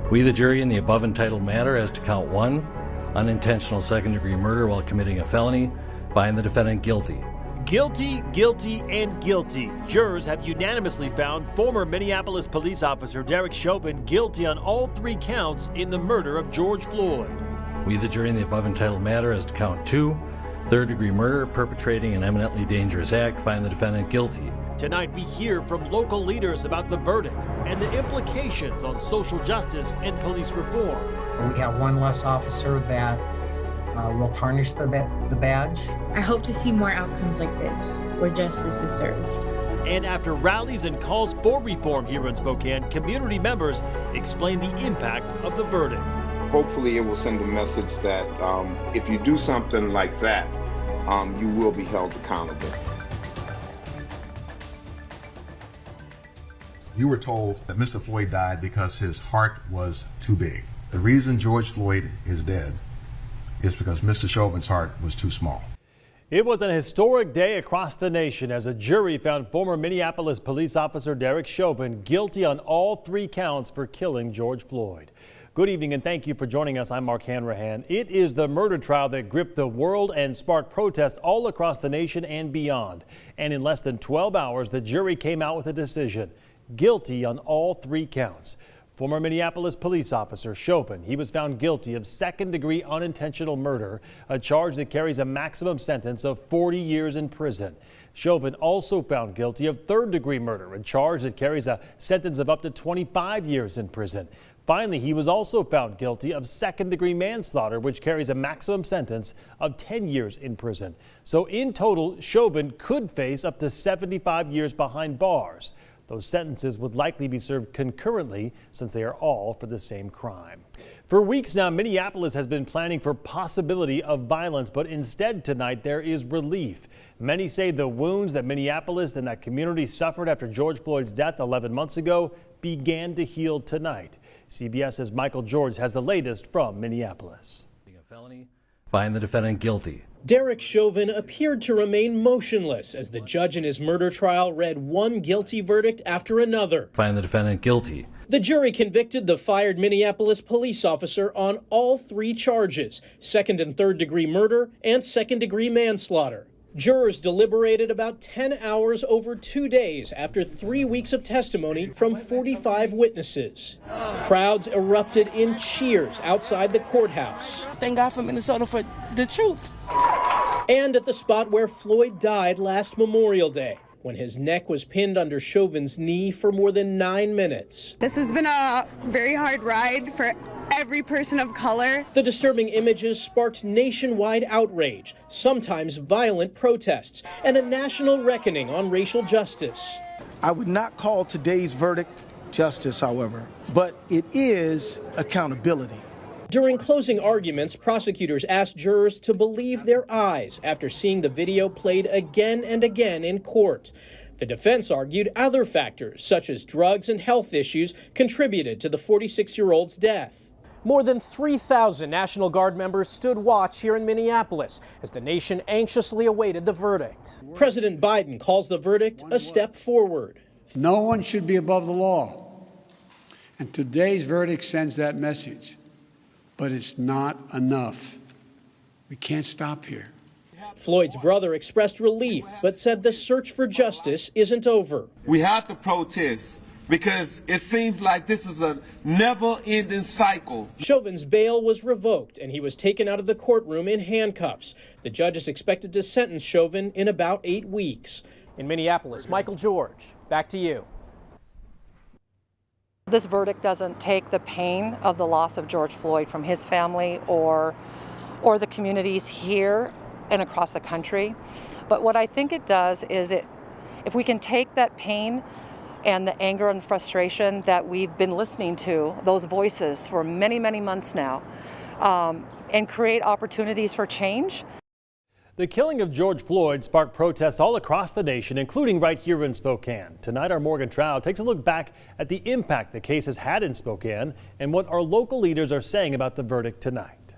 We, the jury, in the above entitled matter as to count 1, unintentional second-degree murder while committing a felony, find the defendant guilty. Guilty, guilty, and guilty. Jurors have unanimously found former Minneapolis police officer Derek Chauvin guilty on all 3 counts in the murder of George Floyd. We, the jury, in the above entitled matter as to count 2, third-degree murder, perpetrating an eminently dangerous act, find the defendant guilty. Tonight we hear from local leaders about the verdict and the implications on social justice and police reform. We have one less officer that will tarnish the badge. I hope to see more outcomes like this, where justice is served. And after rallies and calls for reform here in Spokane, community members explain the impact of the verdict. Hopefully it will send a message that if you do something like that, you will be held accountable. You were told that Mr. Floyd died because his heart was too big. The reason George Floyd is dead is because Mr. Chauvin's heart was too small. It was an historic day across the nation as a jury found former Minneapolis police officer Derek Chauvin guilty on all 3 counts for killing George Floyd. Good evening and thank you for joining us. I'm Mark Hanrahan. It is the murder trial that gripped the world and sparked protests all across the nation and beyond. And in less than 12 hours, the jury came out with a decision. Guilty on all 3 counts. Former Minneapolis police officer Chauvin, he was found guilty of second-degree unintentional murder, a charge that carries a maximum sentence of 40 years in prison. Chauvin also found guilty of third-degree murder, a charge that carries a sentence of up to 25 years in prison. Finally, he was also found guilty of second-degree manslaughter, which carries a maximum sentence of 10 years in prison. So in total, Chauvin could face up to 75 years behind bars. Those sentences would likely be served concurrently since they are all for the same crime. For weeks now, Minneapolis has been planning for possibility of violence, but instead tonight there is relief. Many say the wounds that Minneapolis and that community suffered after George Floyd's death 11 months ago began to heal tonight. CBS's Michael George has the latest from Minneapolis. A felony, find the defendant guilty. Derek Chauvin appeared to remain motionless as the judge in his murder trial read one guilty verdict after another. Find the defendant guilty. The jury convicted the fired Minneapolis police officer on all 3 charges, second and third degree murder and second degree manslaughter. Jurors deliberated about 10 hours over 2 days after 3 weeks of testimony from 45 witnesses. Crowds erupted in cheers outside the courthouse. Thank God for Minnesota for the truth. And at the spot where Floyd died last Memorial Day, when his neck was pinned under Chauvin's knee for more than 9 minutes. This has been a very hard ride for every person of color. The disturbing images sparked nationwide outrage, sometimes violent protests, and a national reckoning on racial justice. I would not call today's verdict justice, however, but it is accountability. During closing arguments, prosecutors asked jurors to believe their eyes after seeing the video played again and again in court. The defense argued other factors, such as drugs and health issues, contributed to the 46-year-old's death. More than 3,000 National Guard members stood watch here in Minneapolis as the nation anxiously awaited the verdict. President Biden calls the verdict a step forward. No one should be above the law, and today's verdict sends that message. But it's not enough. We can't stop here. Floyd's brother expressed relief, but said the search for justice isn't over. We have to protest because it seems like this is a never-ending cycle. Chauvin's bail was revoked, and he was taken out of the courtroom in handcuffs. The judge is expected to sentence Chauvin in about 8 weeks. In Minneapolis, Michael George, back to you. This verdict doesn't take the pain of the loss of George Floyd from his family or the communities here and across the country. But what I think it does is if we can take that pain and the anger and frustration that we've been listening to, those voices for many, many months now, and create opportunities for change. The killing of George Floyd sparked protests all across the nation, including right here in Spokane. Tonight, our Morgan Trout takes a look back at the impact the case has had in Spokane and what our local leaders are saying about the verdict tonight.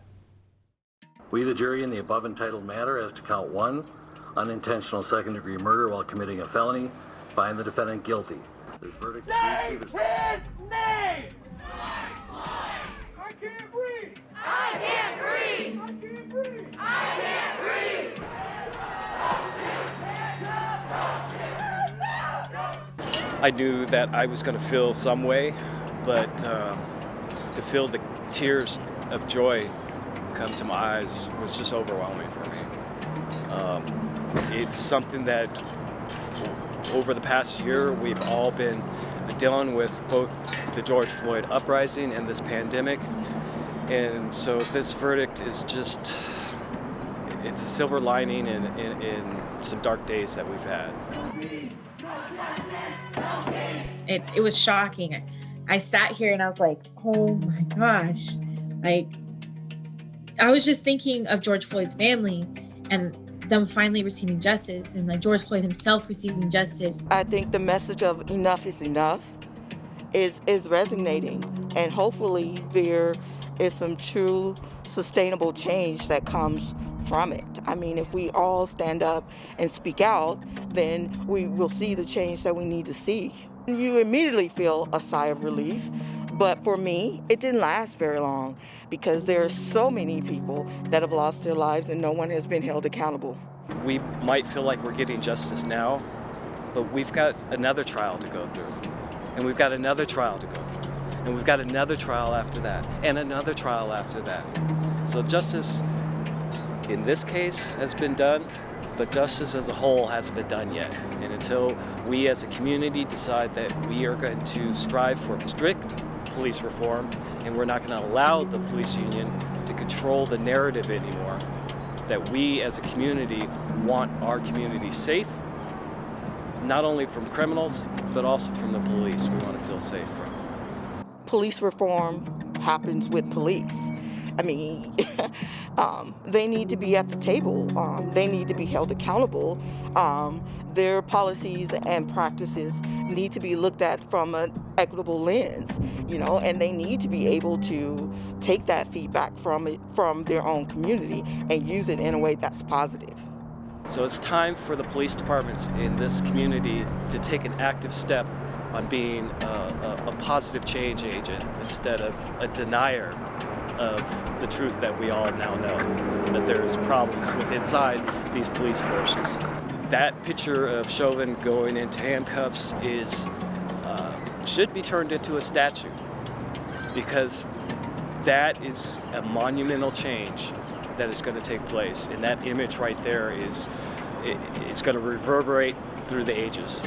We, the jury, in the above entitled matter as to count 1, unintentional second-degree murder while committing a felony, find the defendant guilty. This verdict is I knew that I was going to feel some way, but to feel the tears of joy come to my eyes was just overwhelming for me. It's something that over the past year we've all been dealing with, both the George Floyd uprising and this pandemic. And so this verdict is just, it's a silver lining in some dark days that we've had. It was shocking. I sat here and I was like, oh my gosh. Like, I was just thinking of George Floyd's family and them finally receiving justice, and like George Floyd himself receiving justice. I think the message of enough is enough is resonating, and hopefully there is some true sustainable change that comes from it. I mean, if we all stand up and speak out, then we will see the change that we need to see. You immediately feel a sigh of relief, but for me, it didn't last very long because there are so many people that have lost their lives and no one has been held accountable. We might feel like we're getting justice now, but we've got another trial to go through, and we've got another trial to go through, and we've got another trial after that, and another trial after that. So justice in this case has been done, but justice as a whole hasn't been done yet. And until we as a community decide that we are going to strive for strict police reform, and we're not going to allow the police union to control the narrative anymore, that we as a community want our community safe, not only from criminals, but also from the police. We want to feel safe from. Police reform happens with police. I mean, they need to be at the table. They need to be held accountable. Their policies and practices need to be looked at from an equitable lens, and they need to be able to take that feedback from their own community and use it in a way that's positive. So it's time for the police departments in this community to take an active step on being a positive change agent instead of a denier of the truth that we all now know, that there's problems inside these police forces. That picture of Chauvin going into handcuffs should be turned into a statue, because that is a monumental change that is going to take place, and that image right there it's going to reverberate through the ages.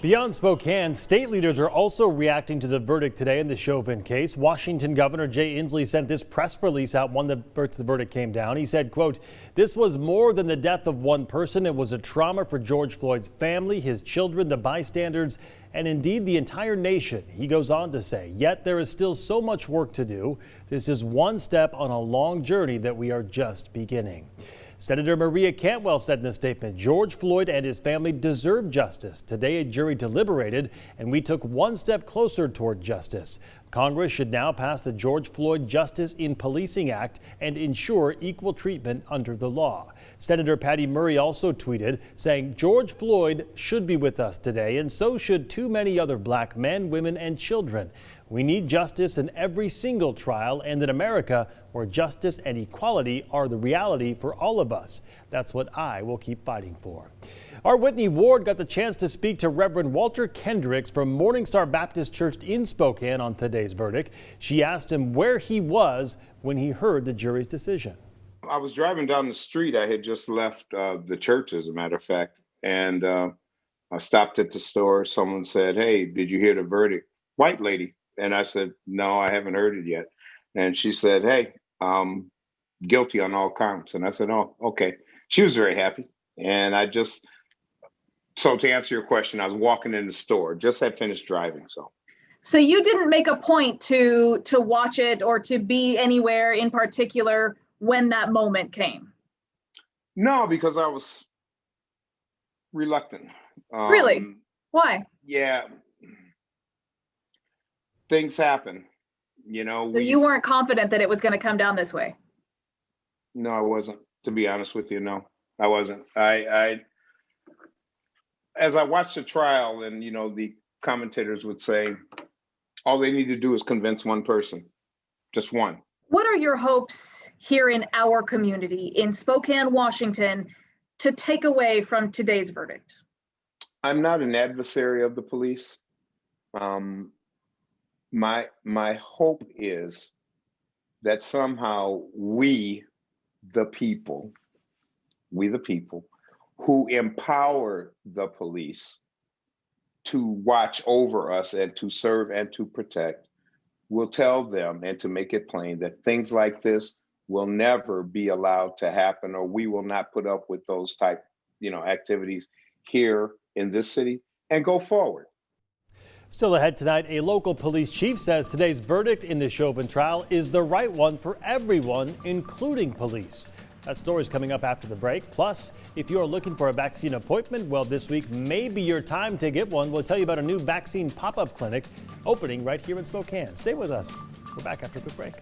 Beyond Spokane, state leaders are also reacting to the verdict today in the Chauvin case. Washington Governor Jay Inslee sent this press release out when the verdict came down. He said, quote, "This was more than the death of one person. It was a trauma for George Floyd's family, his children, the bystanders, and indeed the entire nation." He goes on to say, "Yet there is still so much work to do. This is one step on a long journey that we are just beginning." Senator Maria Cantwell said in a statement, "George Floyd and his family deserve justice. Today, a jury deliberated, and we took one step closer toward justice. Congress should now pass the George Floyd Justice in Policing Act and ensure equal treatment under the law." Senator Patty Murray also tweeted, saying, "George Floyd should be with us today, and so should too many other black men, women, and children. We need justice in every single trial, and in America, where justice and equality are the reality for all of us. That's what I will keep fighting for." Our Whitney Ward got the chance to speak to Reverend Walter Kendricks from Morning Star Baptist Church in Spokane on today's verdict. She asked him where he was when he heard the jury's decision. I was driving down the street. I had just left the church, as a matter of fact, and I stopped at the store. Someone said, "Hey, did you hear the verdict?" White lady. And I said, "No, I haven't heard it yet." And she said, "Hey, guilty on all counts." And I said, "Oh, okay." She was very happy. And so to answer your question, I was walking in the store, just had finished driving. So you didn't make a point to watch it or to be anywhere in particular when that moment came? No, because I was reluctant. Really? Why? Yeah. Things happen, So you weren't confident that it was going to come down this way? No, I wasn't. To be honest with you, no, I wasn't. I as I watched the trial, and the commentators would say, all they need to do is convince one person, just one. What are your hopes here in our community in Spokane, Washington, to take away from today's verdict? I'm not an adversary of the police. My hope is that somehow we the people who empower the police to watch over us and to serve and to protect will tell them and to make it plain that things like this will never be allowed to happen, or we will not put up with those type, activities here in this city and go forward. Still ahead tonight, a local police chief says today's verdict in the Chauvin trial is the right one for everyone, including police. That story is coming up after the break. Plus, if you're looking for a vaccine appointment, well, this week may be your time to get one. We'll tell you about a new vaccine pop-up clinic opening right here in Spokane. Stay with us. We're back after a quick break.